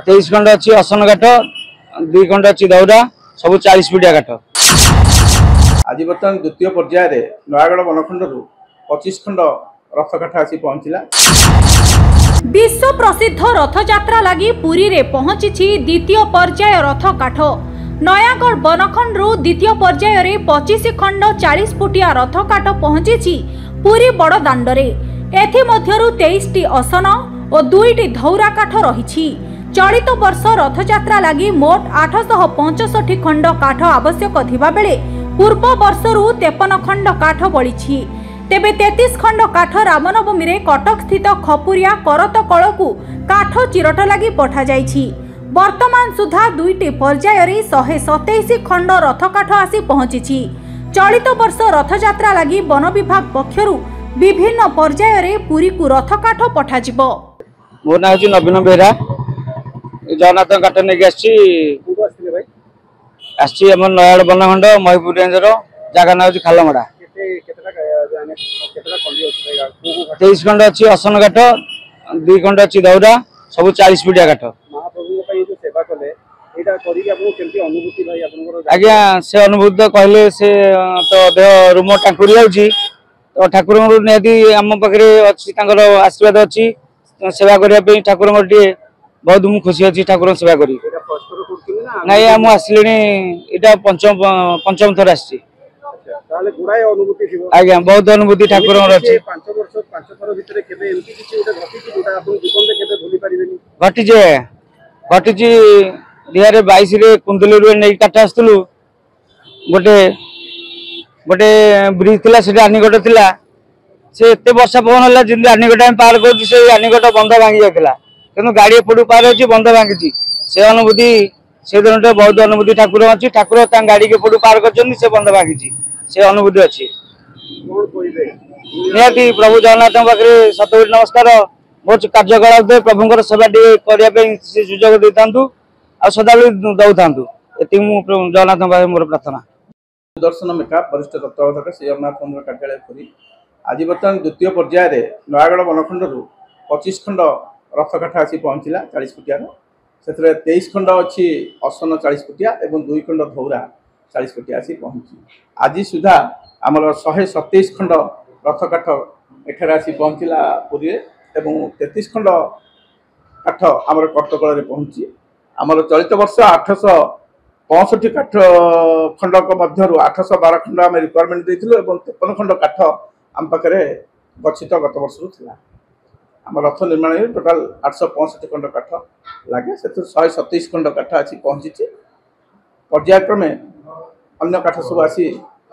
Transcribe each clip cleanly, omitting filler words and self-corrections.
23 खंड अच्छी असन काठ 2 खंड अच्छी दौरा सब 40 फुटिया काठ। आज बर्तमान द्वितीय पर्याय नयागढ़ बनखंड 25 खंड रथ काठ आसी पहुंचला। विश्व प्रसिद्ध रथयात्रा लगी पुरी रे पहुंची द्वितीय पर्याय रथ काठ। नयागढ़ बनखंड द्वितीय पर्याय रे 25 खंड 40 फुटिया रथ काठ पहुंची पुरी बड़ दांडरे। एथि मध्यरु 23टी असन और 2टी धौरा काठ रही। चलित वर्ष रथयात्रा लगी मोट 865 खंड काठ आवश्यक थिबा बेले पूर्व वर्षरु 53 खंड काठ बळी। तेबे 33 खंड काठ रामनवमी रे कटक स्थित खपुरिया करत कल को काठ चिरट लगी पठा जाइछि। वर्तमान सुधा 2टी पर्याय रे 127 खंड रथ काठ आसी पहुंची। चलित वर्ष रथयात्रा लगी वन विभाग पक्षरु विभिन्न पर्याय रे पुरी को रथ काठ पठा जिवो। मोर ना होची नवीन बेहरा जगन्नाथ काठ ने आसी हम नयागढ़ बनखंड महिपुर रेंजर जगह ना होची खालमड़ा। 23 खंड अच्छी असन काठ 2 खंड अच्छी दौरा सब 40 फुटिया काठ। आज्ञा से अनुभूति तो कहले से तो देह रूम टाकुरी जाउची तो ठाकुर निहती आम पाखे अच्छी आशीर्वाद अच्छी सेवा करने ठाकुर बहुत मुझे खुशी अच्छी ठाकुर सेवा करी ना मुझे आसिले यहाँ पंचम थर आसी। आज्ञा बहुत अनुभूति ठाकुर घटी 2022 कुंदली नहीं काठ आसलु गोटे गोटे ब्रिज थिला से आनीगढ़ थिला से एत वर्षा पवन है जमी आनीगढ़ पार कर आनीगढ़ बंध भांगी जाता कि गाड़ी एपटू पार हो बंध भांगी से अनुभूति से दिन बहुत अनुभूति ठाकुर अच्छी ठाकुर गाड़ी के एपटू पार कर बंध भांगी से अनुभूति अच्छी। निहाती प्रभु जगन्नाथ पाखे शतकोटी नमस्कार बहुत कार्यकलाप प्रभुंर सेवा करने सुजोग दे था आ सदा दौ था ये जगन्नाथ पाखे मोर प्रार्थना। दर्शन मेका वरिष्ठ तत्वावधायक श्री जगन्नाथ मंदिर कार्यालय पुरी आज बर्तमान द्वितीय पर्याय नयागढ़ बनखंड 25 खंड रथ काठ आसी पहुंचला 40 फुटिया से 23 खंड अच्छी असन 40 फुटिया और 2 खंड धौरा 40 फुटिया आसी पहुंची। आज सुधा आमर 127 खंड रथ काठ एठार आसी पहुंचला पुरी एवं 33 खंड काठ आमर कटकल पहुंची। आमर चलित वर्ष 865 काठ खंड मध्य 812 खंड आम रिक्वायरमेंट देथिलु एवं 53 खंड काठ आम पाखे गच्छित गत वर्ष था। आम रथ निर्माण टोटाल 865 खंड काठ लगे से 127 खंड काठ आसी पहुंची। पर्यायक्रमे अन्य काठ सब आसी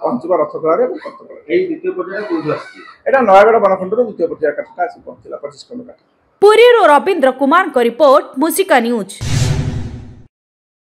पहुँचवा रथगढ़ द्वितीय पर्याय नयागढ़ बनखंड द्वितीय पर्याय काठ आसी पहुंचला 25 खंड काठ। पुरी रविंद्र कुमार को रिपोर्ट मुसिका न्यूज।